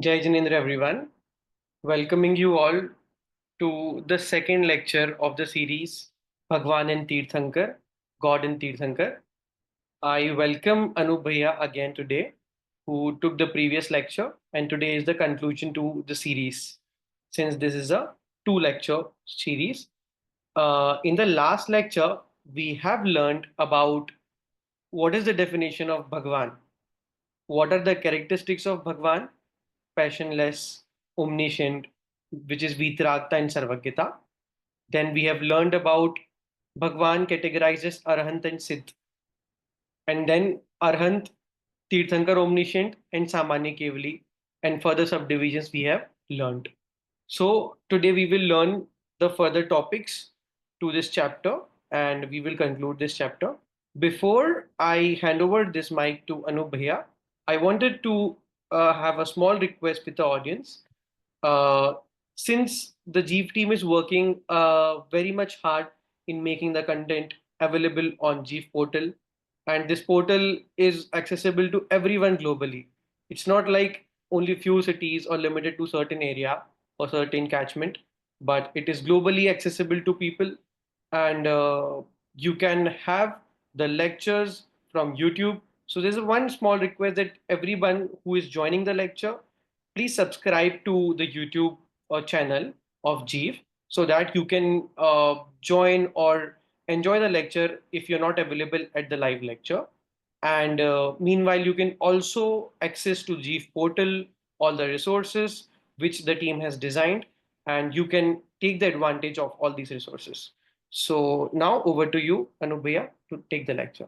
Jai Janendra, everyone. Welcoming you all to the second lecture of the series Bhagwan and Tirthankar, God and Tirthankar. I welcome Anup Bhaiya again today, who took the previous lecture, and today is the conclusion to the series, since this is a two-lecture series. In the last lecture, we have learned about what is the definition of Bhagwan, what are the characteristics of Bhagwan, passionless, omniscient, which is Vitragta and Sarvagita. Then we have learned about Bhagwan categorizes Arhant and Siddh. And then Arhant, Tirthankar omniscient, and Samanya Kevali, and further subdivisions we have learned. So today we will learn the further topics to this chapter and we will conclude this chapter. Before I hand over this mic to Anup Bhaiya, I wanted to have a small request with the audience. Uh, since the JEEV team is working very much hard in making the content available on JEEV portal, and this portal is accessible to everyone globally. It's not like only few cities or limited to certain area or certain catchment, but it is globally accessible to people, and you can have the lectures from YouTube. So there's a one small request that everyone who is joining the lecture, please subscribe to the YouTube channel of Jeev so that you can join or enjoy the lecture if you're not available at the live lecture. And meanwhile, you can also access to Jeev portal, all the resources which the team has designed, and you can take the advantage of all these resources. So now over to you, Anubhaya, to take the lecture.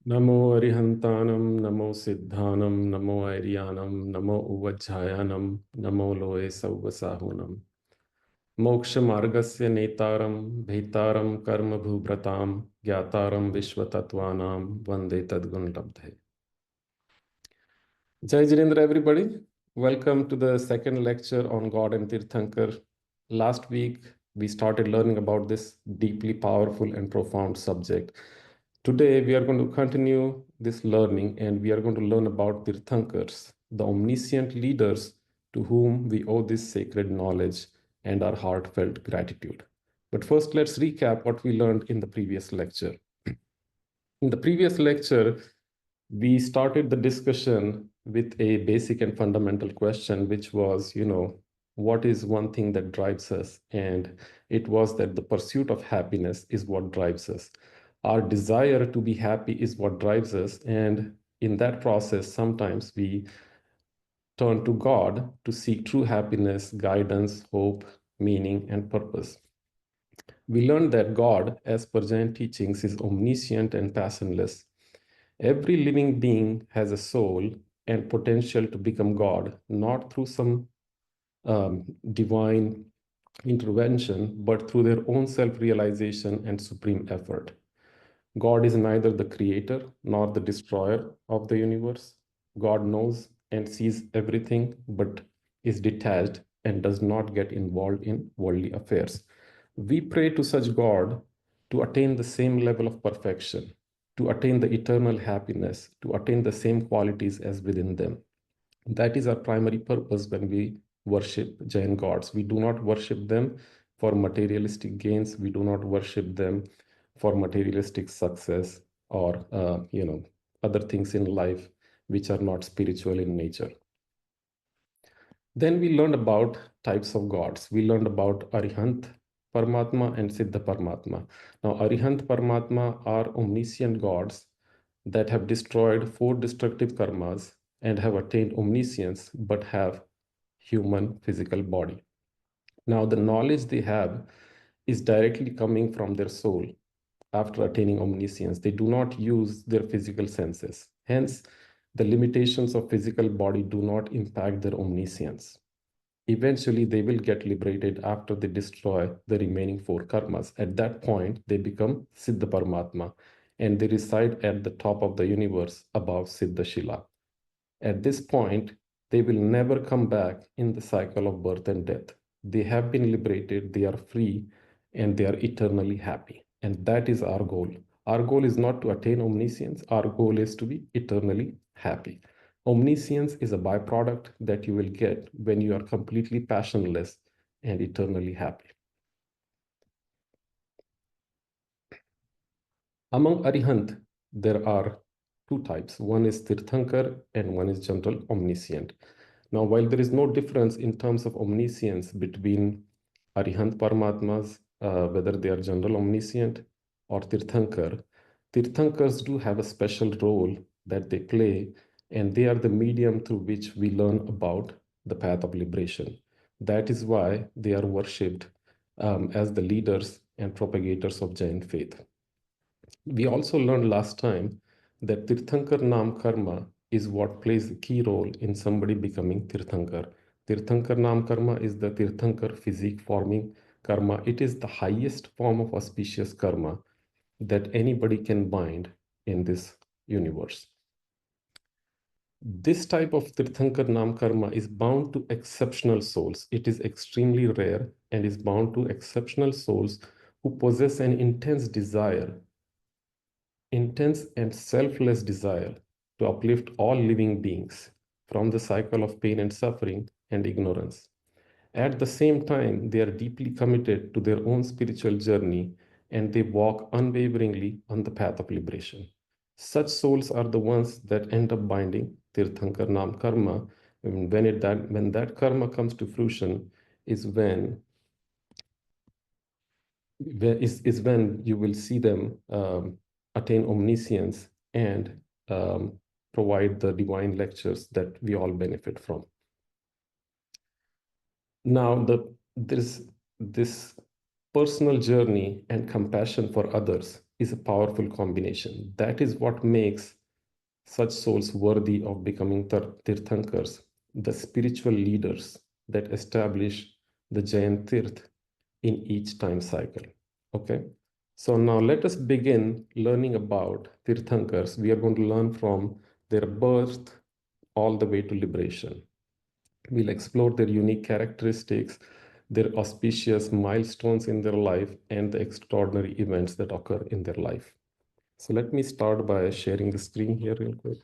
Namo Arihantanam, Namo Siddhanam, Namo Airyanam, Namo Uvajjayanam, Namo Loe Sauvasahunam. Moksha Margasya Netaram, Bhetaram Karma Bhubratam, Gyataram Vishwatatvanam, Vande Tadgun Labdhe. Jai Jirendra, everybody. Welcome to the second lecture on God and Tirthankar. Last week, we started learning about this deeply powerful and profound subject. Today, we are going to continue this learning and we are going to learn about Tirthankars, the omniscient leaders to whom we owe this sacred knowledge and our heartfelt gratitude. But first, let's recap what we learned in the previous lecture. In the previous lecture, we started the discussion with a basic and fundamental question, which was, what is one thing that drives us? And it was that the pursuit of happiness is what drives us. Our desire to be happy is what drives us. And in that process, sometimes we turn to God to seek true happiness, guidance, hope, meaning, and purpose. We learned that God, as per Jain teachings, is omniscient and passionless. Every living being has a soul and potential to become God, not through some divine intervention, but through their own self-realization and supreme effort. God is neither the creator nor the destroyer of the universe. God knows and sees everything, but is detached and does not get involved in worldly affairs. We pray to such God to attain the same level of perfection, to attain the eternal happiness, to attain the same qualities as within them. That is our primary purpose when we worship Jain gods. We do not worship them for materialistic gains. We do not worship them for materialistic success or other things in life which are not spiritual in nature. Then we learned about types of gods. We learned about Arihant Paramatma and Siddha Paramatma. Now, Arihant Paramatma are omniscient gods that have destroyed 4 destructive karmas and have attained omniscience but have human physical body. Now, the knowledge they have is directly coming from their soul after attaining omniscience. They do not use their physical senses. Hence, the limitations of physical body do not impact their omniscience. Eventually, they will get liberated after they destroy the remaining 4 karmas. At that point, they become Siddha Paramatma and they reside at the top of the universe above Siddha Shila. At this point, they will never come back in the cycle of birth and death. They have been liberated, they are free, and they are eternally happy. And that is our goal. Our goal is not to attain omniscience, our goal is to be eternally happy. Omniscience is a byproduct that you will get when you are completely passionless and eternally happy. Among Arihant, there are two types. One is Tirthankar and one is general omniscient. Now, while there is no difference in terms of omniscience between Arihant Paramatmas, whether they are general omniscient or Tirthankar, Tirthankars do have a special role that they play, and they are the medium through which we learn about the path of liberation. That is why they are worshipped as the leaders and propagators of Jain faith. We also learned last time that Tirthankar Nam Karma is what plays a key role in somebody becoming Tirthankar. Tirthankar Nam Karma is the Tirthankar physique forming karma. It is the highest form of auspicious karma that anybody can bind in this universe. This type of Tirthankar Nam Karma is bound to exceptional souls. It is extremely rare and is bound to exceptional souls who possess an intense and selfless desire to uplift all living beings from the cycle of pain and suffering and ignorance. At the same time, they are deeply committed to their own spiritual journey and they walk unwaveringly on the path of liberation. Such souls are the ones that end up binding Tirthankar Nam Karma. When that karma comes to fruition, is when is when you will see them attain omniscience and um, provide the divine lectures that we all benefit from. Now, this personal journey and compassion for others is a powerful combination. That is what makes such souls worthy of becoming Tirthankars, the spiritual leaders that establish the Jain Tirth in each time cycle. Okay, so now let us begin learning about Tirthankars. We are going to learn from their birth all the way to liberation. We'll explore their unique characteristics, their auspicious milestones in their life, and the extraordinary events that occur in their life. So let me start by sharing the screen here real quick.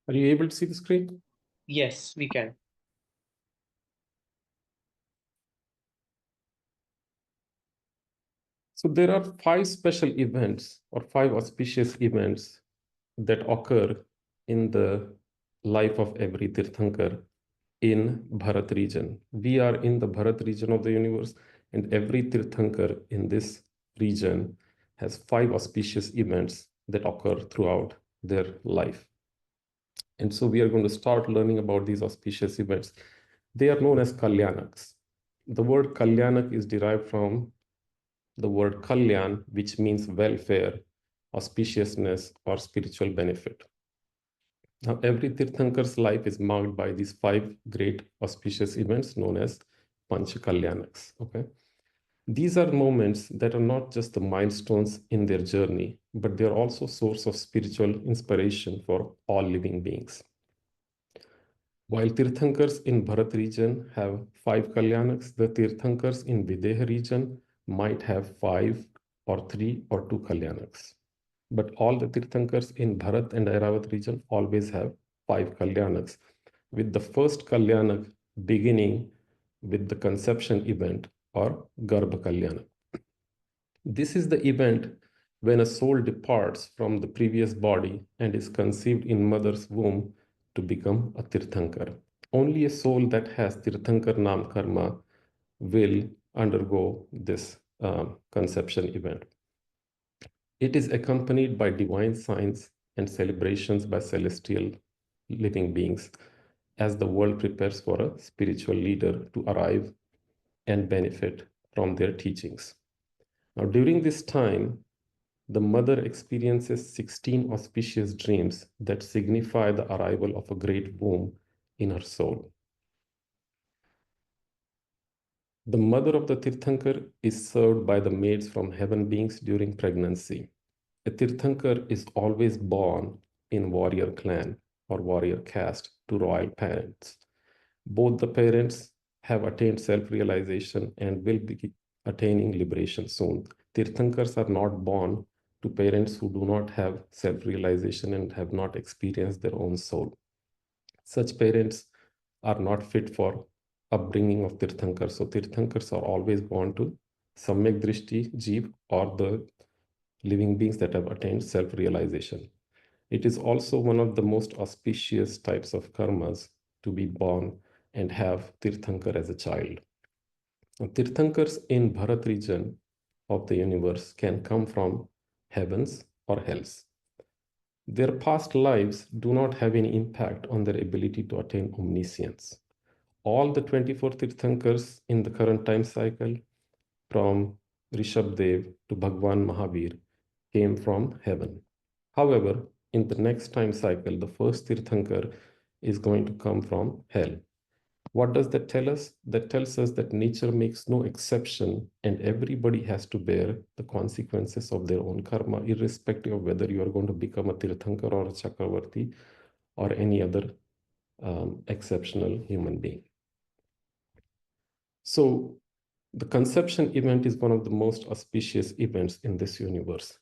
Are you able to see the screen? Yes, we can. So there are 5 special events or 5 auspicious events that occur in the life of every Tirthankar in Bharat region. We are in the Bharat region of the universe, and every Tirthankar in this region has 5 auspicious events that occur throughout their life. And so we are going to start learning about these auspicious events. They are known as Kalyanaks. The word Kalyanak is derived from the word Kalyan, which means welfare, auspiciousness, or spiritual benefit. Now, every Tirthankar's life is marked by these 5 great auspicious events known as Pancha Kalyanaks. Okay, these are moments that are not just the milestones in their journey, but they are also source of spiritual inspiration for all living beings. While Tirthankars in Bharat region have 5 Kalyanaks, the Tirthankars in Videha region might have 5 or 3 or 2 Kalyanaks. But all the Tirthankars in Bharat and Airavat region always have 5 Kalyanaks, with the first Kalyanak beginning with the conception event or Garbha Kalyanak. This is the event when a soul departs from the previous body and is conceived in mother's womb to become a Tirthankar. Only a soul that has Tirthankar Nam Karma will undergo this conception event. It is accompanied by divine signs and celebrations by celestial living beings as the world prepares for a spiritual leader to arrive and benefit from their teachings. Now, during this time, the mother experiences 16 auspicious dreams that signify the arrival of a great womb in her soul. The mother of the Tirthankar is served by the maids from heaven beings during pregnancy. A Tirthankar is always born in warrior clan or warrior caste to royal parents. Both the parents have attained self-realization and will be attaining liberation soon. Tirthankars are not born to parents who do not have self-realization and have not experienced their own soul. Such parents are not fit for upbringing of Tirthankars. So Tirthankars are always born to Samyak Drishti, Jeev, or the living beings that have attained self-realization. It is also one of the most auspicious types of karmas to be born and have Tirthankar as a child. Now, Tirthankars in Bharat region of the universe can come from heavens or hells. Their past lives do not have any impact on their ability to attain omniscience. All the 24 Tirthankars in the current time cycle, from Rishabdev to Bhagwan Mahavir, came from heaven. However, in the next time cycle, the first Tirthankar is going to come from hell. What does that tell us? That tells us that nature makes no exception and everybody has to bear the consequences of their own karma, irrespective of whether you are going to become a Tirthankar or a Chakravarti or any other exceptional human being. So, the conception event is one of the most auspicious events in this universe,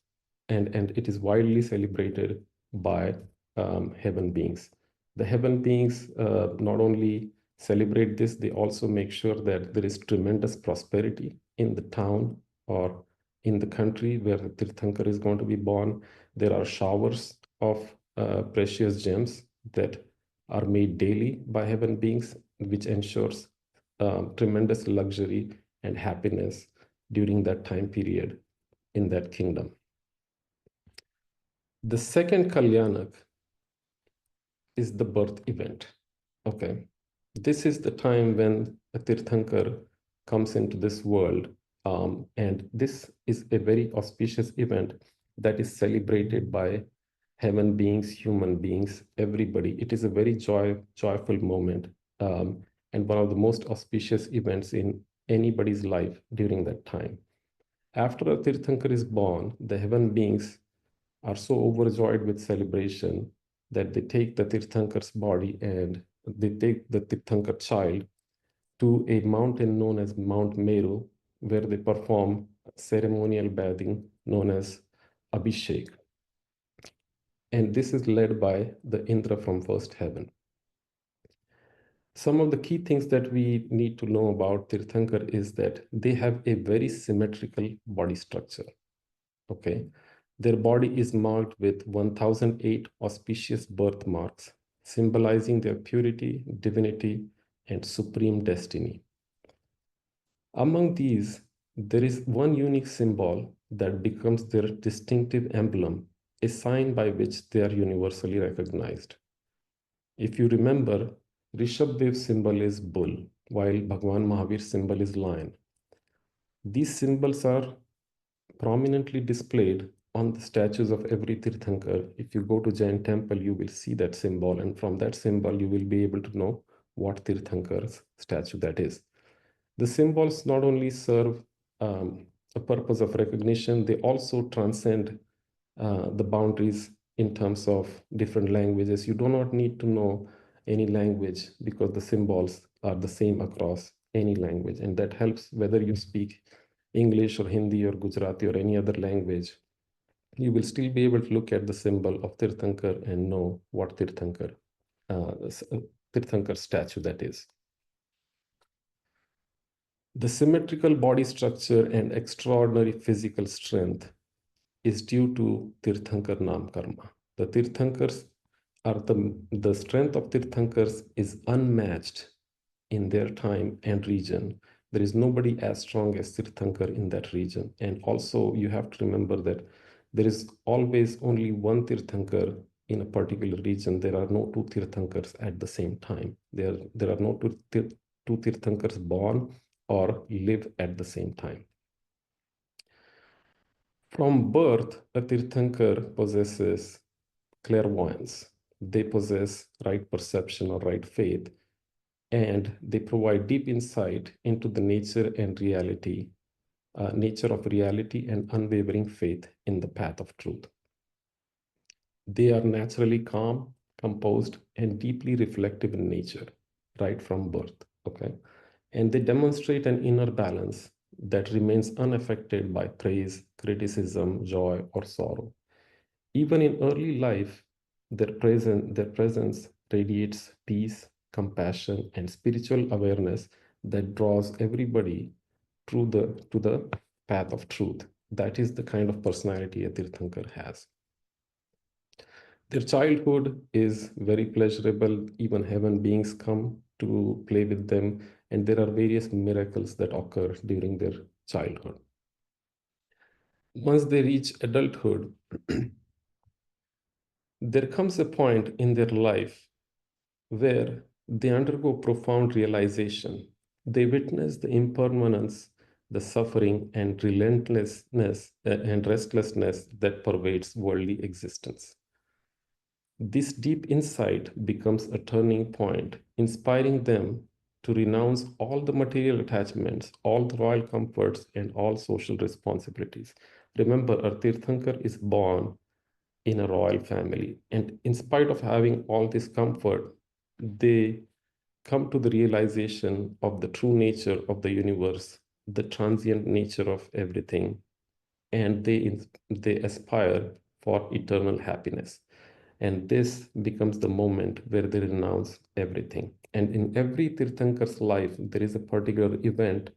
and it is widely celebrated by heaven beings. The heaven beings not only celebrate this, they also make sure that there is tremendous prosperity in the town or in the country where the Tirthankar is going to be born. There are showers of precious gems that are made daily by heaven beings, which ensures tremendous luxury and happiness during that time period in that kingdom. The second Kalyanak is the birth event. Okay. This is the time when a Tirthankar comes into this world. And this is a very auspicious event that is celebrated by heaven beings, human beings, everybody. It is a very joyful moment, and one of the most auspicious events in anybody's life during that time. After a Tirthankar is born, the heaven beings are so overjoyed with celebration that they take the Tirthankar's body and they take the Tirthankar child to a mountain known as Mount Meru, where they perform ceremonial bathing known as Abhishek. And this is led by the Indra from first heaven. Some of the key things that we need to know about Tirthankar is that they have a very symmetrical body structure. Okay. Their body is marked with 1008 auspicious birthmarks, symbolizing their purity, divinity, and supreme destiny. Among these, there is one unique symbol that becomes their distinctive emblem, a sign by which they are universally recognized. If you remember, Rishabdev's symbol is bull, while Bhagwan Mahavir's symbol is lion. These symbols are prominently displayed on the statues of every Tirthankar. If you go to Jain temple, you will see that symbol, and from that symbol, you will be able to know what Tirthankar's statue that is. The symbols not only serve a purpose of recognition, they also transcend the boundaries in terms of different languages. You do not need to know any language because the symbols are the same across any language, and that helps whether you speak English or Hindi or Gujarati or any other language. You will still be able to look at the symbol of Tirthankar and know what Tirthankar statue that is. The symmetrical body structure and extraordinary physical strength is due to Tirthankar Nam Karma. The Tirthankars are the strength of Tirthankars is unmatched in their time and region. There is nobody as strong as Tirthankar in that region. And also you have to remember that there is always only one Tirthankar in a particular region. There are no two Tirthankars at the same time. There are no two Tirthankars born or live at the same time. From birth, a Tirthankar possesses clairvoyance. They possess right perception or right faith. and they provide deep insight into the nature of reality and unwavering faith in the path of truth. They are naturally calm, composed, and deeply reflective in nature, right from birth. Okay. And they demonstrate an inner balance that remains unaffected by praise, criticism, joy, or sorrow. Even in early life, their presence radiates peace, compassion, and spiritual awareness that draws everybody to the path of truth. That is the kind of personality a Tirthankar has. Their childhood is very pleasurable. Even heaven beings come to play with them, and there are various miracles that occur during their childhood. Once they reach adulthood, there comes a point in their life where they undergo profound realization. They witness the impermanence, the suffering, and relentlessness and restlessness that pervades worldly existence. This deep insight becomes a turning point, inspiring them to renounce all the material attachments, all the royal comforts, and all social responsibilities. Remember, a Tirthankar is born in a royal family, and in spite of having all this comfort, they come to the realization of the true nature of the universe, the transient nature of everything, and they aspire for eternal happiness. And this becomes the moment where they renounce everything. And in every Tirthankar's life, there is a particular event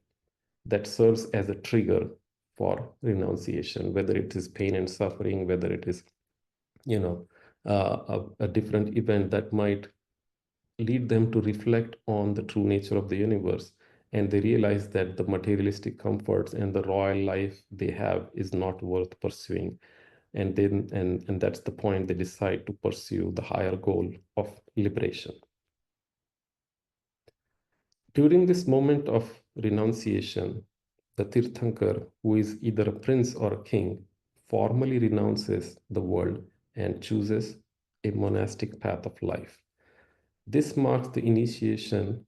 that serves as a trigger for renunciation, whether it is pain and suffering, whether it is, a different event that might lead them to reflect on the true nature of the universe. And they realize that the materialistic comforts and the royal life they have is not worth pursuing. And that's the point they decide to pursue the higher goal of liberation. During this moment of renunciation, the Tirthankar, who is either a prince or a king, formally renounces the world and chooses a monastic path of life. This marks the initiation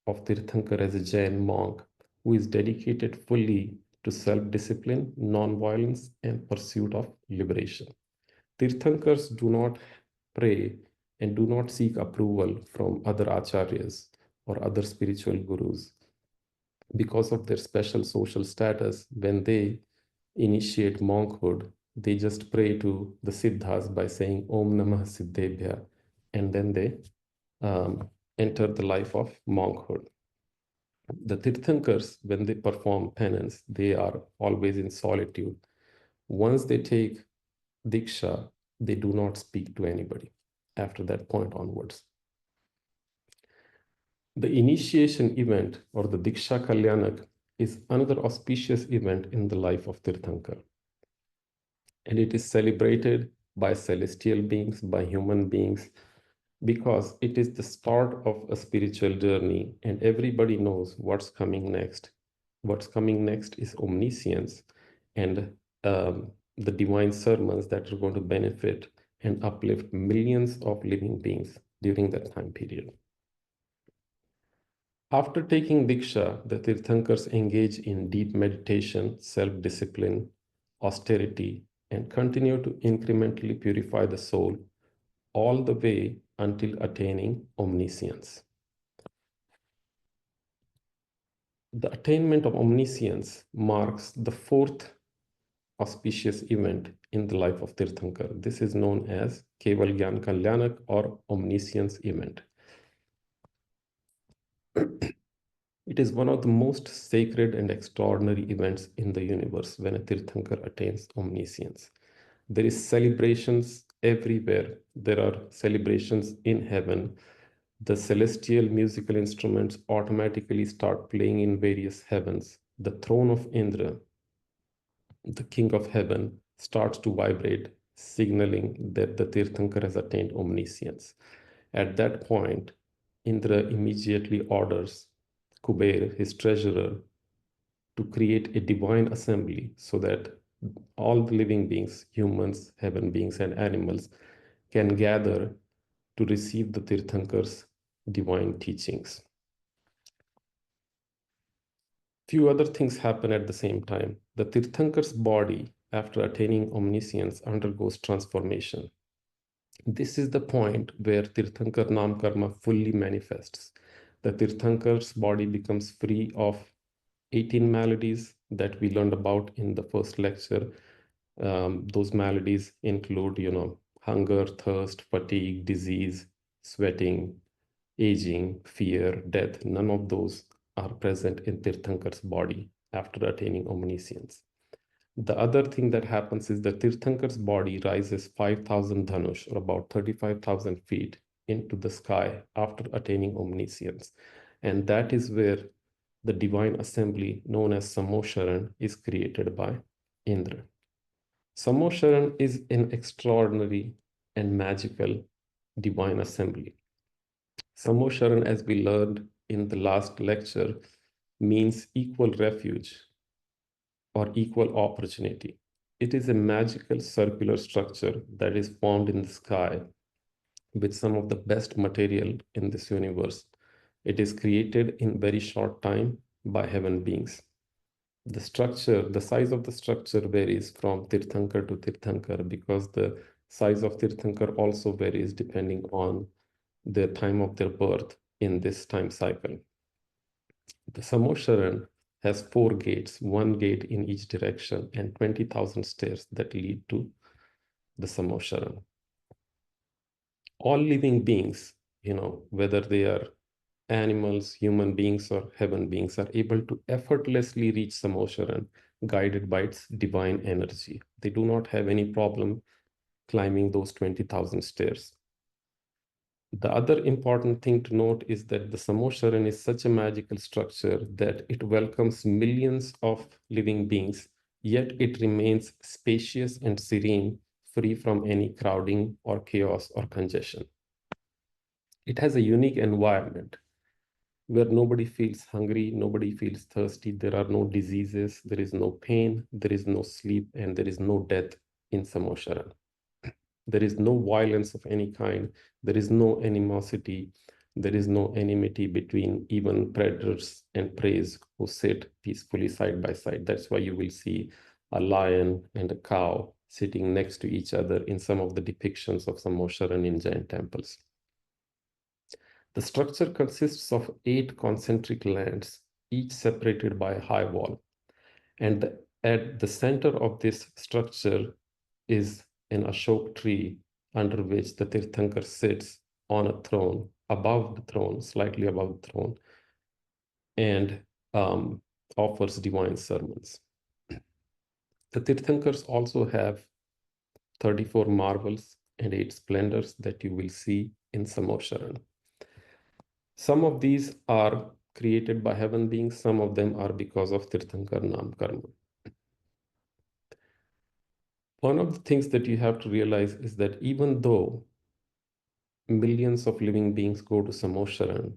of Tirthankar as a Jain monk who is dedicated fully to self-discipline, non-violence, and pursuit of liberation. Tirthankars do not pray and do not seek approval from other acharyas or other spiritual gurus. Because of their special social status, when they initiate monkhood, they just pray to the Siddhas by saying Om Namah Siddhebhya, and then they enter the life of monkhood. The Tirthankars, when they perform penance, they are always in solitude. Once they take Diksha, they do not speak to anybody after that point onwards. The initiation event or the Diksha Kalyanak is another auspicious event in the life of Tirthankar. And it is celebrated by celestial beings, by human beings, because it is the start of a spiritual journey and everybody knows what's coming next. What's coming next is omniscience and the divine sermons that are going to benefit and uplift millions of living beings during that time period. After taking Diksha, the Tirthankars engage in deep meditation, self-discipline, austerity, and continue to incrementally purify the soul all the way until attaining omniscience. The attainment of omniscience marks the fourth auspicious event in the life of Tirthankar. This is known as Keval Gyan Kalyanak or omniscience event. It is one of the most sacred and extraordinary events in the universe when a Tirthankar attains omniscience. There is celebrations everywhere. There are celebrations in heaven. The celestial musical instruments automatically start playing in various heavens. The throne of Indra, the king of heaven, starts to vibrate, signaling that the Tirthankar has attained omniscience. At that point, Indra immediately orders Kuber, his treasurer, to create a divine assembly so that all the living beings, humans, heaven beings, and animals, can gather to receive the Tirthankar's divine teachings. Few other things happen at the same time. The Tirthankar's body, after attaining omniscience, undergoes transformation. This is the point where Tirthankar Nam Karma fully manifests. The Tirthankar's body becomes free of 18 maladies that we learned about in the first lecture. Those maladies include, hunger, thirst, fatigue, disease, sweating, aging, fear, death. None of those are present in Tirthankar's body after attaining omniscience. The other thing that happens is that Tirthankar's body rises 5,000 dhanush, or about 35,000 feet, into the sky after attaining omniscience. And that is where the divine assembly known as Samosharan is created by Indra. Samosharan is an extraordinary and magical divine assembly. Samosharan, as we learned in the last lecture, means equal refuge or equal opportunity. It is a magical circular structure that is formed in the sky with some of the best material in this universe. It is created in very short time by heaven beings. The size of the structure varies from Tirthankar to Tirthankar because the size of Tirthankar also varies depending on the time of their birth in this time cycle. The Samosharan has 4 gates, one gate in each direction, and 20,000 stairs that lead to the Samosharan. All living beings, whether they are animals, human beings, or heaven beings, are able to effortlessly reach Samosharan guided by its divine energy. They do not have any problem climbing those 20,000 stairs. The other important thing to note is that the Samosharan is such a magical structure that it welcomes millions of living beings, yet it remains spacious and serene, free from any crowding or chaos or congestion. It has a unique environment where nobody feels hungry, nobody feels thirsty, there are no diseases, there is no pain, there is no sleep, and there is no death in Samosharan. There is no violence of any kind. There is no animosity. There is no enmity between even predators and prey who sit peacefully side by side. That's why you will see a lion and a cow sitting next to each other in some of the depictions of some Mosharan in Jain temples. The structure consists of 8 concentric lands, each separated by a high wall. And at the center of this structure is an Ashok tree under which the Tirthankar sits on a throne, above the throne, slightly above the throne, and offers divine sermons. The Tirthankars also have 34 marvels and 8 splendors that you will see in Samosharan. Some of these are created by heaven beings, some of them are because of Tirthankar Nam Karma. One of the things that you have to realize is that even though millions of living beings go to Samosharan,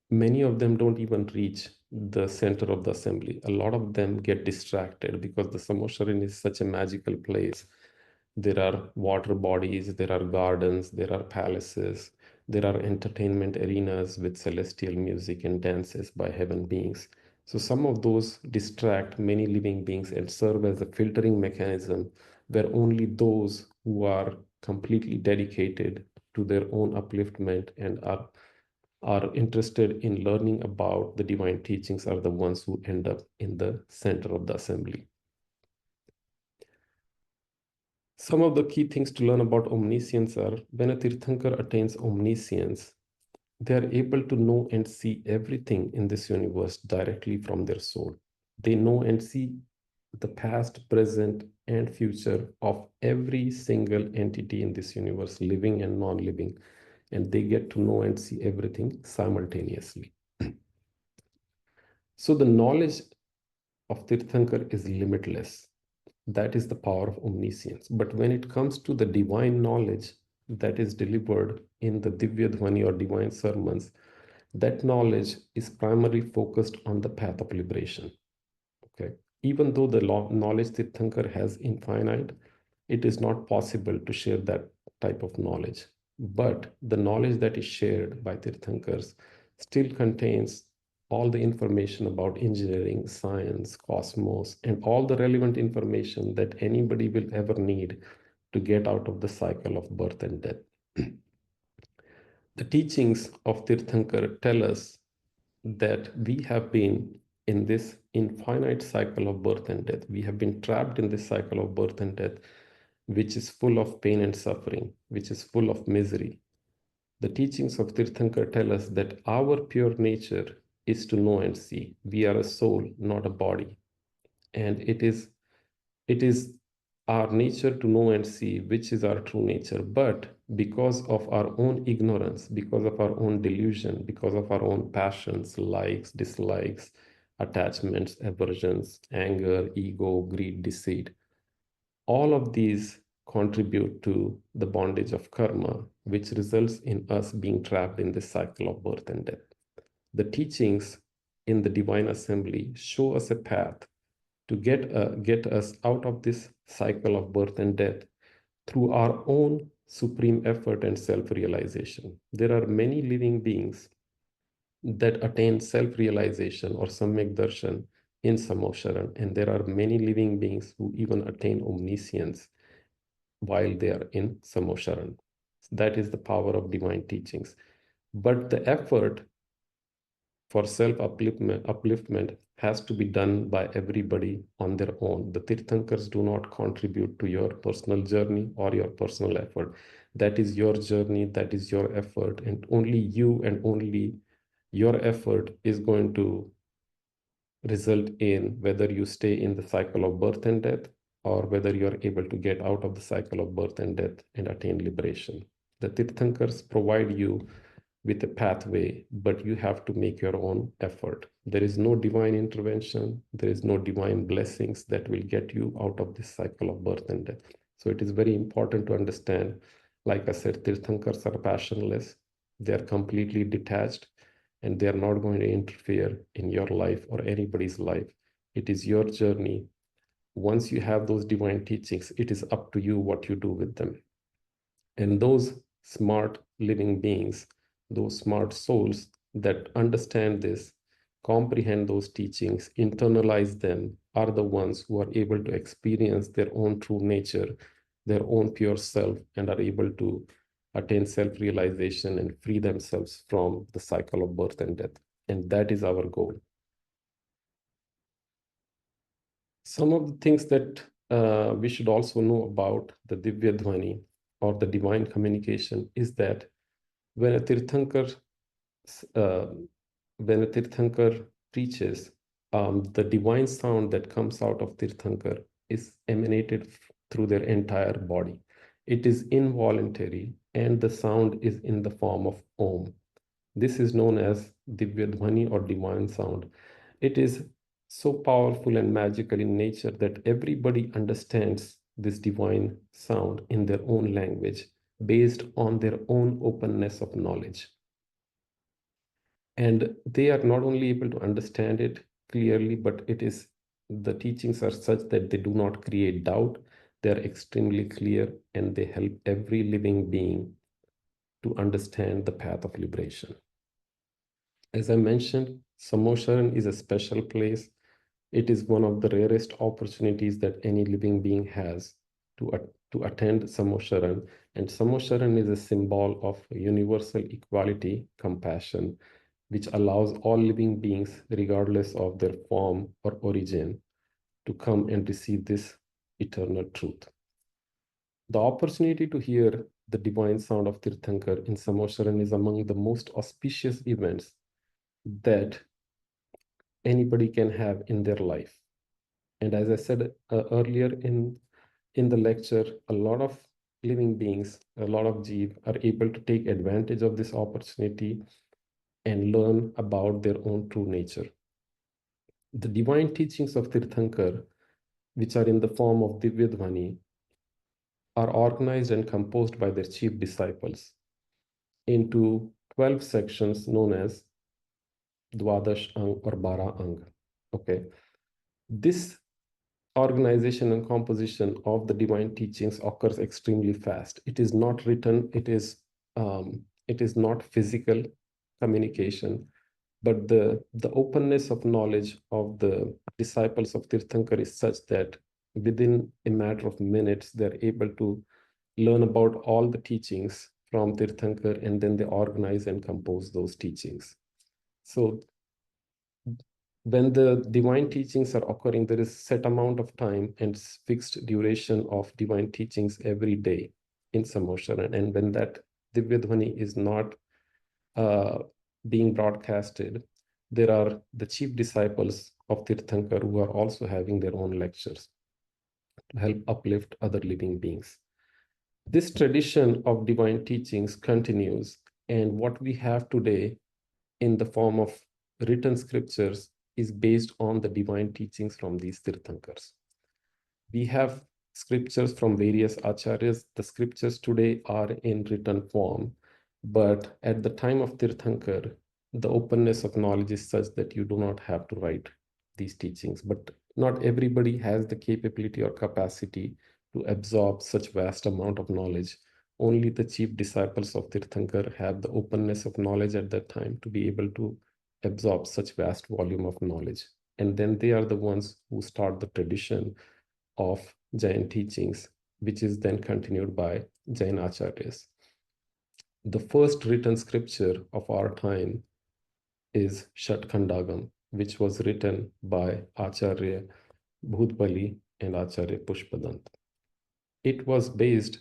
many of them don't even reach the center of the assembly. A lot of them get distracted because the Samosharan is such a magical place. There are water bodies, there are gardens, there are palaces, there are entertainment arenas with celestial music and dances by heaven beings. So some of those distract many living beings and serve as a filtering mechanism where only those who are completely dedicated to their own upliftment and are interested in learning about the divine teachings are the ones who end up in the center of the assembly. Some of the key things to learn about omniscience are when a Tirthankar attains omniscience, they are able to know and see everything in this universe directly from their soul. They know and see the past, present, and future of every single entity in this universe, living and non-living, and they get to know and see everything simultaneously. So the knowledge of Tirthankar is limitless. That is the power of omniscience. But when it comes to the divine knowledge that is delivered in the Divya Dhvani or divine sermons, that knowledge is primarily focused on the path of liberation. Okay. Even though the knowledge Tirthankar has infinite, it is not possible to share that type of knowledge. But the knowledge that is shared by Tirthankars still contains all the information about engineering, science, cosmos, and all the relevant information that anybody will ever need to get out of the cycle of birth and death. The teachings of Tirthankar tell us that we have been in this infinite cycle of birth and death. We have been trapped in this cycle of birth and death, which is full of pain and suffering, which is full of misery. The teachings of Tirthankar tell us that our pure nature is to know and see. We are a soul, not a body. And it is our nature to know and see which is our true nature. But because of our own ignorance, because of our own delusion, because of our own passions, likes, dislikes, attachments, aversions, anger, ego, greed, deceit, all of these contribute to the bondage of karma, which results in us being trapped in this cycle of birth and death. The teachings in the Divine Assembly show us a path to get us out of this cycle of birth and death through our own supreme effort and self-realization. There are many living beings that attain self-realization or samyak darshan in Samosharan, and there are many living beings who even attain omniscience while they are in Samosharan. That is the power of divine teachings. But the effort for self-upliftment has to be done by everybody on their own. The Tirthankars do not contribute to your personal journey or your personal effort. That is your journey, that is your effort, and only you and only your effort is going to result in whether you stay in the cycle of birth and death or whether you are able to get out of the cycle of birth and death and attain liberation. The Tirthankars provide you with a pathway, but you have to make your own effort. There is no divine intervention, there is no divine blessings that will get you out of this cycle of birth and death. So it is very important to understand, like I said, Tirthankars are passionless, they are completely detached, and they are not going to interfere in your life or anybody's life. It is your journey. Once you have those divine teachings, it is up to you what you do with them. And those smart living beings, those smart souls that understand this, comprehend those teachings, internalize them, are the ones who are able to experience their own true nature, their own pure self, and are able to attain self-realization and free themselves from the cycle of birth and death. And that is our goal. Some of the things that we should also know about the Divya Dhvani or the divine communication is that when a Tirthankar uh, preaches, the divine sound that comes out of Tirthankar is emanated through their entire body. It is involuntary, and the sound is in the form of Om. This is known as Divya Dhvani or divine sound. It is so powerful and magical in nature that everybody understands this divine sound in their own language based on their own openness of knowledge. And they are not only able to understand it clearly, but the teachings are such that they do not create doubt. They are extremely clear and they help every living being to understand the path of liberation. As I mentioned, Samosharan is a special place. It is one of the rarest opportunities that any living being has to attend Samosharan. And Samosharan is a symbol of universal equality, compassion, which allows all living beings, regardless of their form or origin, to come and receive this eternal truth. The opportunity to hear the divine sound of Tirthankar in Samosharan is among the most auspicious events that anybody can have in their life. And as I said earlier in the lecture, a lot of living beings, a lot of JEEV are able to take advantage of this opportunity and learn about their own true nature. The divine teachings of Tirthankar, which are in the form of Divyadvani, are organized and composed by their chief disciples into 12 sections known as Dwadash Ang or Bara Ang. Okay. This organization and composition of the divine teachings occurs extremely fast. It is not written, it is not physical communication, But the openness of knowledge of the disciples of Tirthankar is such that within a matter of minutes, they're able to learn about all the teachings from Tirthankar, and then they organize and compose those teachings. So when the divine teachings are occurring, there is set amount of time and fixed duration of divine teachings every day in Samosharan. And when that Divya Dhvani is not uh, being broadcasted, there are the chief disciples of Tirthankar who are also having their own lectures to help uplift other living beings. This tradition of divine teachings continues, and what we have today in the form of written scriptures is based on the divine teachings from these Tirthankars. We have scriptures from various acharyas. The scriptures today are in written form, but at the time of Tirthankar, the openness of knowledge is such that you do not have to write these teachings. But not everybody has the capability or capacity to absorb such vast amount of knowledge. Only the chief disciples of Tirthankar have the openness of knowledge at that time to be able to absorb such vast volume of knowledge. And then they are the ones who start the tradition of Jain teachings, which is then continued by Jain acharyas. The first written scripture of our time is Shat Khandagam, which was written by Acharya Bhutbali and Acharya Pushpadant. It was based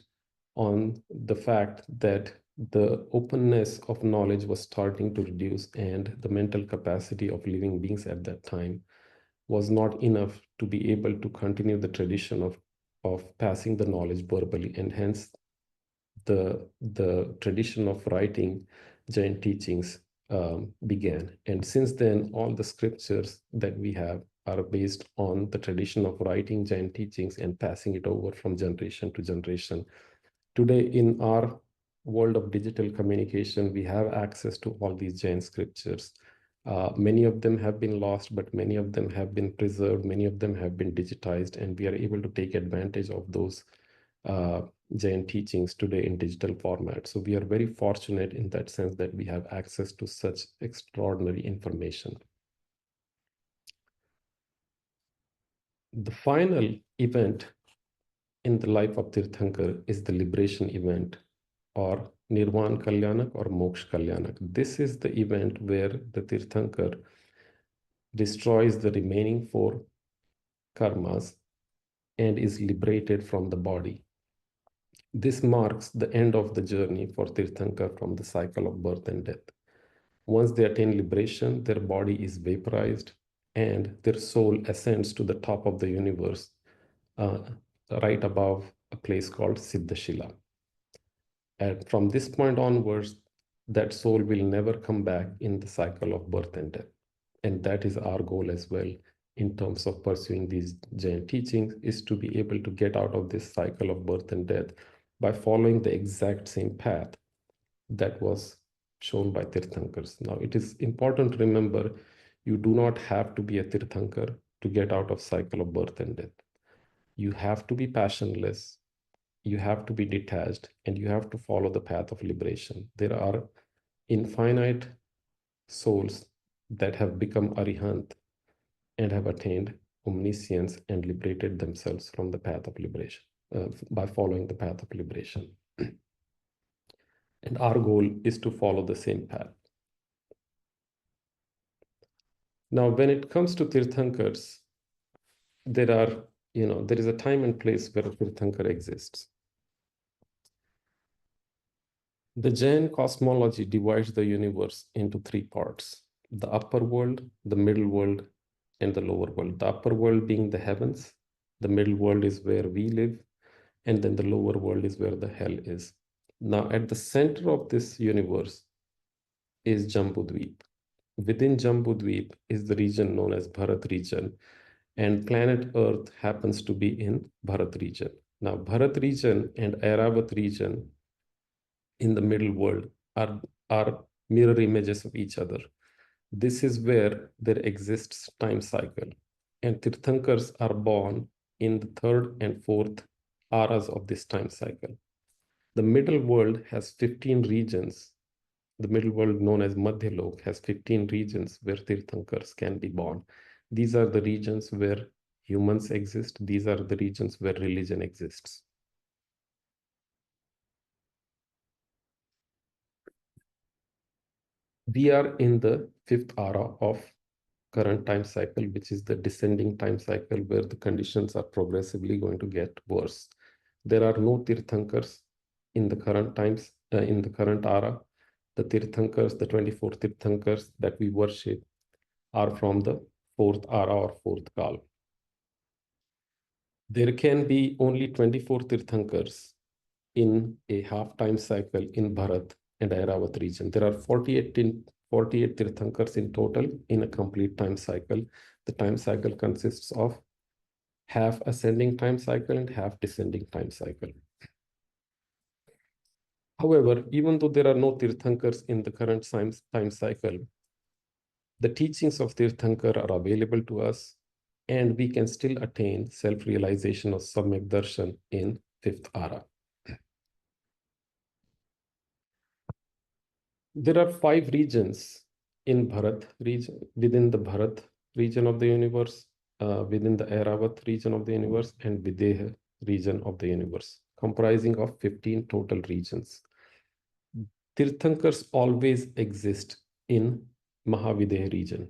on the fact that the openness of knowledge was starting to reduce, and the mental capacity of living beings at that time was not enough to be able to continue the tradition of passing the knowledge verbally, and hence the tradition of writing Jain teachings began. And since then, all the scriptures that we have are based on the tradition of writing Jain teachings and passing it over from generation to generation. Today, in our world of digital communication, we have access to all these Jain scriptures. Many of them have been lost, but many of them have been preserved. Many of them have been digitized, and we are able to take advantage of those Jain teachings today in digital format. So we are very fortunate in that sense that we have access to such extraordinary information. The final event in the life of Tirthankar is the liberation event, or Nirvan Kalyanak or Moksha Kalyanak. This is the event where the Tirthankar destroys the remaining four karmas and is liberated from the body. This marks the end of the journey for Tirthankar from the cycle of birth and death. Once they attain liberation, their body is vaporized and their soul ascends to the top of the universe, uh, right above a place called Siddhashila. And from this point onwards, that soul will never come back in the cycle of birth and death. And that is our goal as well in terms of pursuing these Jain teachings, is to be able to get out of this cycle of birth and death by following the exact same path that was shown by Tirthankars. Now, it is important to remember you do not have to be a Tirthankar to get out of cycle of birth and death. You have to be passionless, you have to be detached, and you have to follow the path of liberation. There are infinite souls that have become arihant and have attained omniscience and liberated themselves from the path of liberation by following the path of liberation. And our goal is to follow the same path. Now, when it comes to Tirthankars, there is a time and place where Tirthankar exists. The Jain cosmology divides the universe into three parts: the upper world, the middle world, and the lower world. The upper world being the heavens, the middle world is where we live, and then the lower world is where the hell is. Now, at the center of this universe is Jambudweep. Within Jambudweep is the region known as Bharat region, and planet Earth happens to be in Bharat region. Now, Bharat region and Airavat region in the middle world are mirror images of each other. This is where there exists time cycle, and Tirthankars are born in the third and fourth eras of this time cycle. The middle world has 15 regions The middle world, known as Madhya Lok, has 15 regions where Tirthankars can be born. These are the regions where humans exist. These are the regions where religion exists. We are in the fifth era of current time cycle, which is the descending time cycle, where the conditions are progressively going to get worse. There are no Tirthankars in the current times, in the current era. The Tirthankars, the 24 Tirthankars that we worship, are from the fourth era or fourth Kal. There can be only 24 Tirthankars in a half-time cycle in Bharat and Airavat region. There are 48 Tirthankars in total in a complete time cycle. The time cycle consists of half ascending time cycle and half descending time cycle. However, even though there are no Tirthankars in the current time cycle, the teachings of Tirthankar are available to us, and we can still attain self-realization of Samyak Darshan in fifth ara. There are 5 regions in Bharat region, within the Bharat region of the universe, within the Airavat region of the universe, and Videha region of the universe, comprising of 15 total regions. Tirthankars always exist in Mahavideha region.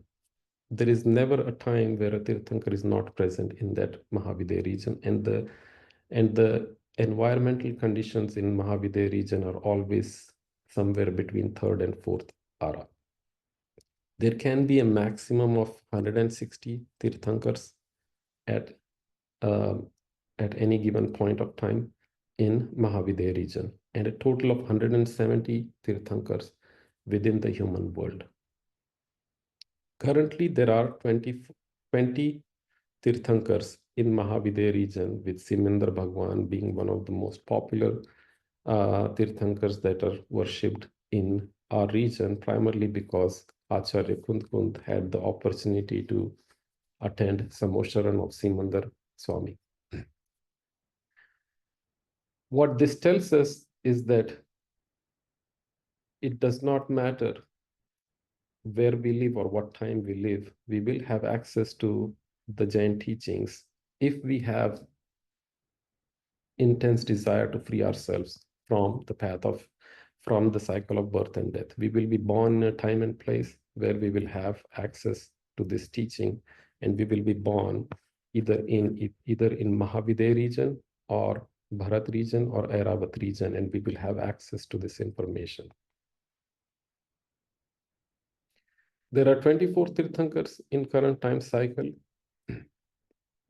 There is never a time where a Tirthankar is not present in that Mahavideha region, and the environmental conditions in Mahavideha region are always somewhere between third and fourth ara. There can be a maximum of 160 Tirthankars at uh, at any given point of time in Mahavideha region, and a total of 170 Tirthankars within the human world. Currently, there are 20 Tirthankars in Mahavideha region, with Simandar Bhagwan being one of the most popular Tirthankars that are worshipped in our region, primarily because Acharya Kund had the opportunity to attend Samosharan of Simandar Swami. What this tells us is that it does not matter where we live or what time we live, we will have access to the Jain teachings if we have intense desire to free ourselves from the cycle of birth and death. We will be born in a time and place where we will have access to this teaching, and we will be born either in Mahavideha region or Bharat region or Airavat region, and we will have access to this information. There are 24 Tirthankars in current time cycle.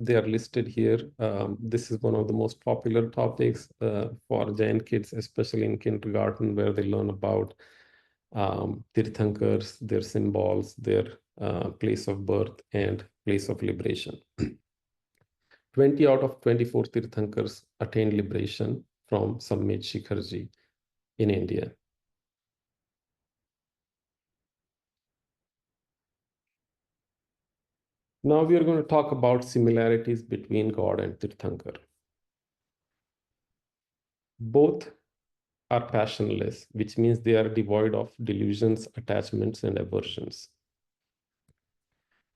They are listed here. This is one of the most popular topics for Jain kids, especially in kindergarten, where they learn about Tirthankars, their symbols, their place of birth and place of liberation. 20 out of 24 Tirthankars attained liberation from Sammet Shikharji in India. Now we are going to talk about similarities between God and Tirthankar. Both are passionless, which means they are devoid of delusions, attachments, and aversions.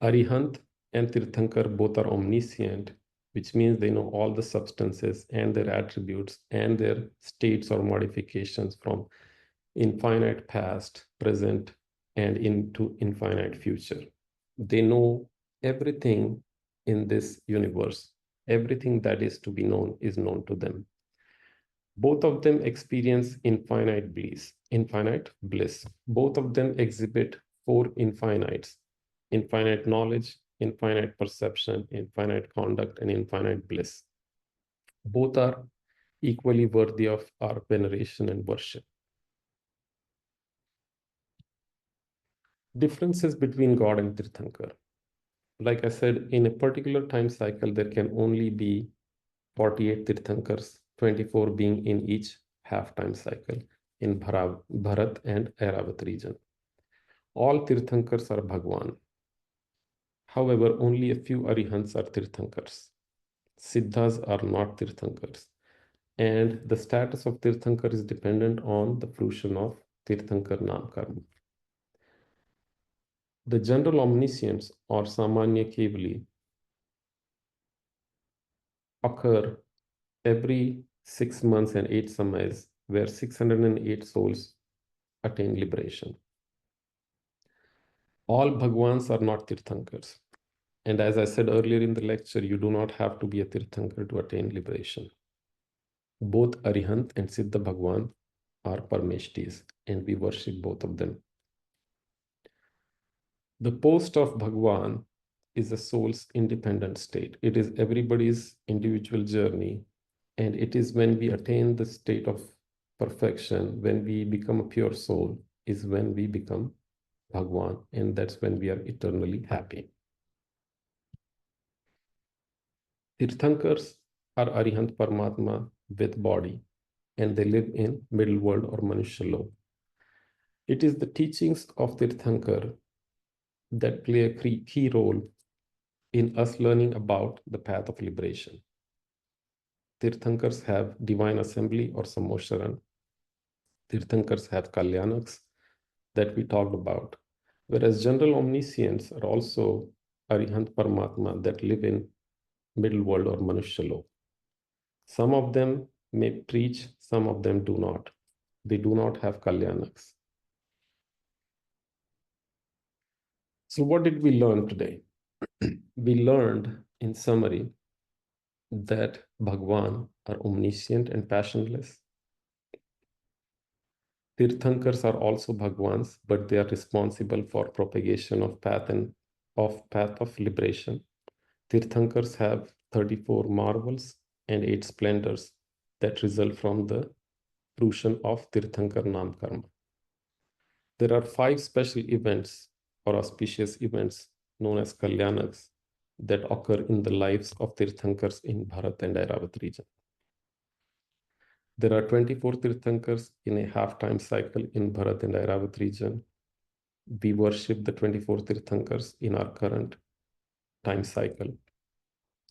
Arihant and Tirthankar both are omniscient, which means they know all the substances and their attributes and their states or modifications from infinite past, present, and into infinite future. They know everything in this universe. Everything that is to be known is known to them. Both of them experience infinite bliss. Both of them exhibit 4 infinites: infinite knowledge, infinite perception, infinite conduct, and infinite bliss. Both are equally worthy of our veneration and worship. Differences between God and Tirthankar. Like I said, in a particular time cycle, there can only be 48 Tirthankars, 24 being in each half-time cycle in Bharat and Airavat region. All Tirthankars are Bhagwan. However, only a few Arihants are Tirthankars. Siddhas are not Tirthankars. And the status of Tirthankar is dependent on the fruition of Tirthankar Nam Karma. The general omniscience or Samanya Kevali occur every 6 months and 8 samayas, where 608 souls attain liberation. All Bhagwans are not Tirthankars. And as I said earlier in the lecture, you do not have to be a Tirthankar to attain liberation. Both Arihant and Siddha Bhagwan are Parmeshtis, and we worship both of them. The post of Bhagwan is a soul's independent state. It is everybody's individual journey. And it is when we attain the state of perfection, when we become a pure soul, is when we become Bhagwan. And that's when we are eternally happy. Tirthankars are Arihant Paramatma with body, and they live in middle world or Manushya Lok. It is the teachings of Tirthankar that play a key role in us learning about the path of liberation. Tirthankars have divine assembly or Samosharan. Tirthankars have Kalyanaks that we talked about, whereas general omniscients are also Arihant Paramatma that live in middle world or Manushya Lok. Some of them may preach, some of them do not. They do not have Kalyanaks. So what did we learn today? We learned, in summary, that Bhagwan are omniscient and passionless. Tirthankars are also Bhagwans, but they are responsible for propagation of path of liberation. Tirthankars have 34 marvels and 8 splendors that result from the fruition of Tirthankar Nam Karma. There are 5 special events or auspicious events known as Kalyanaks that occur in the lives of Tirthankars in Bharat and Airavat region. There are 24 Tirthankars in a half-time cycle in Bharat and Airavat region. We worship the 24 Tirthankars in our current time cycle,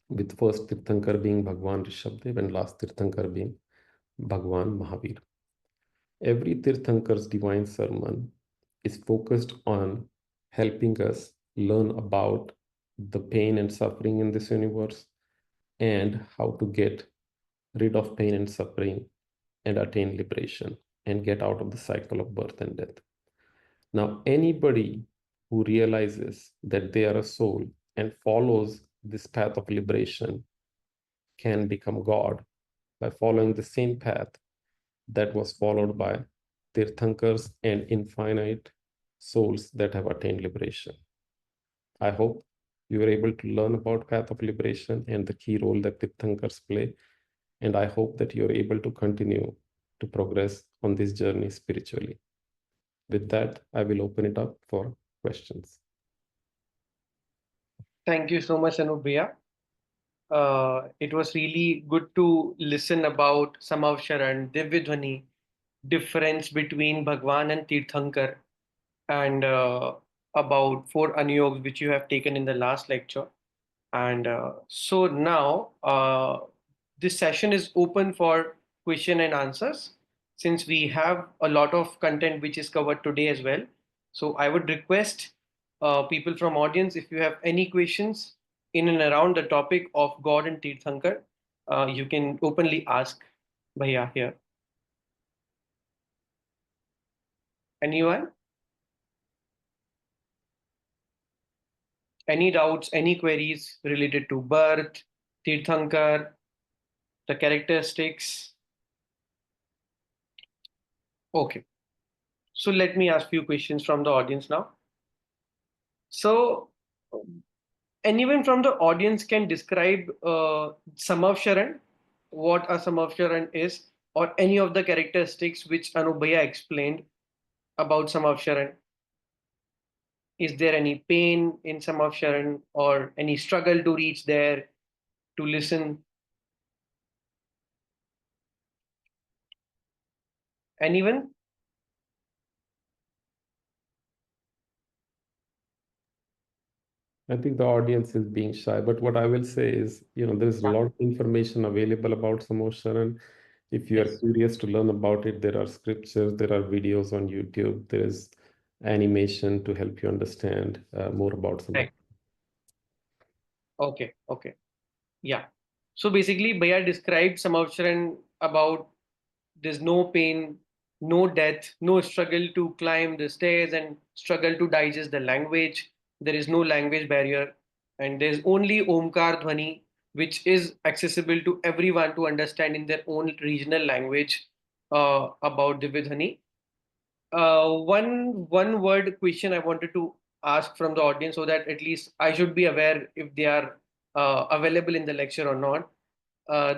with first Tirthankar being Bhagwan Rishabdev and last Tirthankar being Bhagwan Mahavir. Every Tirthankar's divine sermon is focused on helping us learn about the pain and suffering in this universe and how to get rid of pain and suffering and attain liberation and get out of the cycle of birth and death. Now, anybody who realizes that they are a soul and follows this path of liberation can become God by following the same path that was followed by Tirthankars and infinite souls that have attained liberation. I hope you were able to learn about path of liberation and the key role that Tirthankars play. And I hope that you're able to continue to progress on this journey spiritually. With that, I will open it up for questions. Thank you so much, Anup Bhaiya. It was really good to listen about Samav Sharan, Divyadhwani, difference between Bhagwan and Tirthankar, and about 4 Anuyogs which you have taken in the last lecture. And so now this session is open for question and answers since we have a lot of content which is covered today as well. So I would request people from audience, if you have any questions in and around the topic of God and Tirthankar, you can openly ask Bhaiya here. Anyone? Any doubts, any queries related to birth, Tirthankar, the characteristics? Okay. So let me ask few questions from the audience now. So anyone from the audience can describe Samav Sharan, what a Samav Sharan is, or any of the characteristics which Anubhaya explained about Samav Sharan. Is there any pain in Samav Sharan or any struggle to reach there, to listen? Anyone? I think the audience is being shy, but what I will say is, there's a lot of information available about Samosharan, If you are Yes. curious to learn about it, there are scriptures, there are videos on YouTube, there is animation to help you understand more about some of. Right. Okay. Okay. Yeah. So basically, Bhaiya described Samavcharan about there's no pain, no death, no struggle to climb the stairs and struggle to digest the language. There is no language barrier, and there's only Omkar Dhwani, which is accessible to everyone to understand in their own regional language about Divyadhani. One word question I wanted to ask from the audience so that at least I should be aware if they are available in the lecture or not.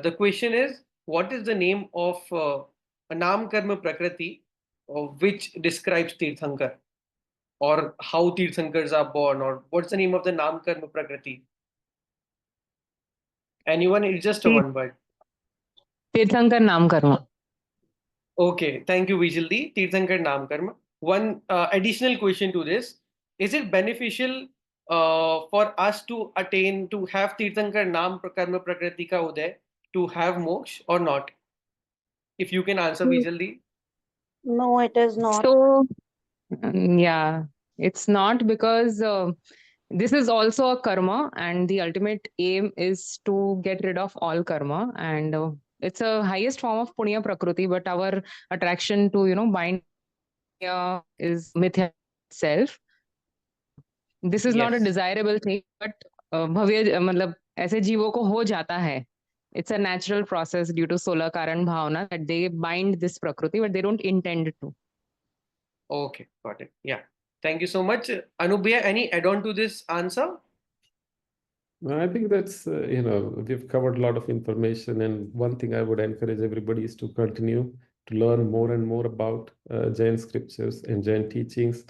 The question is, what is the name of a Nam Karma Prakriti which describes Tirthankar, or how Tirthankars are born, or what's the name of the Nam Karma Prakriti? Anyone? It's just a one word. तीर्थंकर नाम कर्म. Okay, thank you, Vijildi. Tirthankar Naam Karma. One additional question to this: is it beneficial for us to attain to have Tirthankar Naam Karma Prakriti ka uday to have moksha or not? If you can answer, Vijildi. No, it is not. So, yeah, it's not because this is also a karma, and the ultimate aim is to get rid of all karma. And it's a highest form of punya prakriti, but our attraction to, bind is mithya itself. This is not a Yes. desirable thing, but भव्य मतलब ऐसे जीवों को हो जाता है. It's a natural process due to solar karan bhavana that they bind this prakriti, but they don't intend to. Okay, got it. Yeah. Thank you so much. Anubhya, any add-on to this answer? I think that's, we've covered a lot of information. And one thing I would encourage everybody is to continue to learn more and more about Jain scriptures and Jain teachings.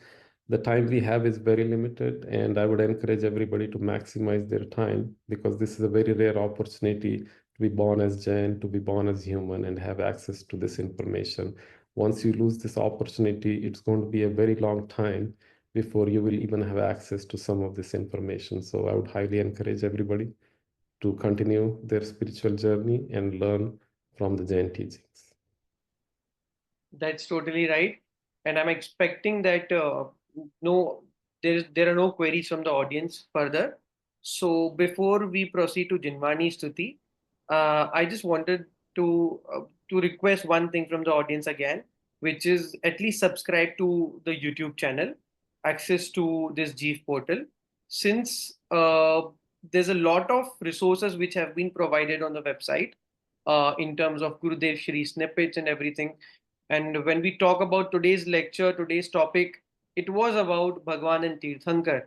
The time we have is very limited, and I would encourage everybody to maximize their time, because this is a very rare opportunity to be born as Jain, to be born as human, and have access to this information. Once you lose this opportunity, it's going to be a very long time before you will even have access to some of this information. So I would highly encourage everybody to continue their spiritual journey and learn from the Jain teachings. That's totally right. And I'm expecting that no, there are no queries from the audience further. So before we proceed to Jinvani Stuti, I just wanted to request one thing from the audience again, which is at least subscribe to the YouTube channel, access to this JEEV portal, since there's a lot of resources which have been provided on the website in terms of Gurudev Shri snippets and everything. And when we talk about today's lecture, today's topic, it was about Bhagwan and Tirthankar,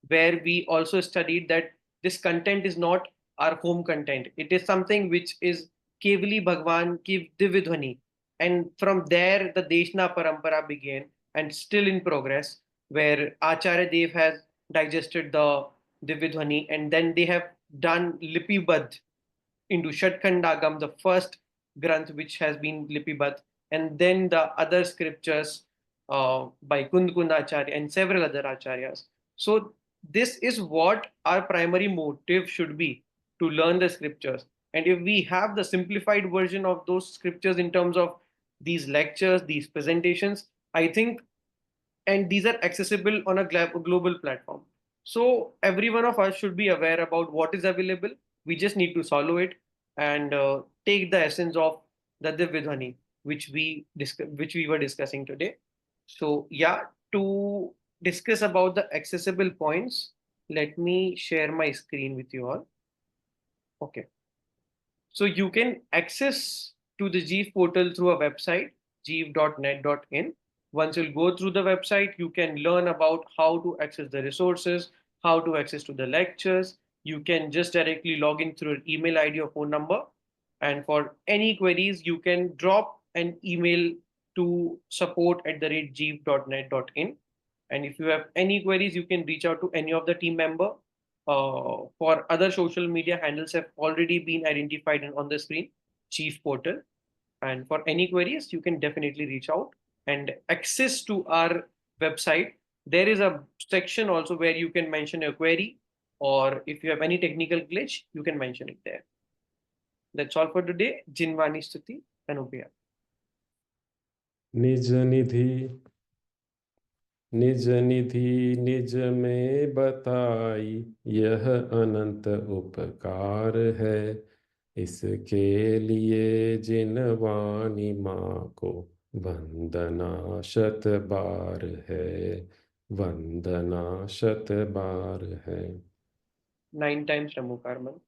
where we also studied that this content is not our home content. It is something which is Kevali Bhagwan Ki Dividhwani. And from there, the Deshna Parampara began and still in progress, where Acharya Dev has digested the Dividhwani, and then they have done Lipibadh into Shatkhandagam, the first Granth which has been Lipibadh, and then the other scriptures by Kundkund Acharya and several other Acharyas. So this is what our primary motive should be, to learn the scriptures. And if we have the simplified version of those scriptures in terms of these lectures, these presentations, I think, and these are accessible on a global platform. So every one of us should be aware about what is available. We just need to follow it and take the essence of the Divyadhani, which we were discussing today. So yeah, to discuss about the accessible points, let me share my screen with you all. Okay. So you can access to the JEEV portal through a website, jeev.net.in. Once you'll go through the website, you can learn about how to access the resources, how to access to the lectures. You can just directly log in through an email ID or phone number. And for any queries, you can drop an email to support@jeev.net.in. And if you have any queries, you can reach out to any of the team member. For other social media handles have already been identified on the screen, JEEV portal. And for any queries, you can definitely reach out and access to our website. There is a section also where you can mention your query, or if you have any technical glitch, you can mention it there. That's all for today. Jinvani Stuti. Anupriya. निज निधि निज निधि निज में बताई, यह अनंत उपकार है। इसके लिए जिन वाणी माँ को वंदना शत बार है, वंदना शत बार है। 9 times Ramu Karman.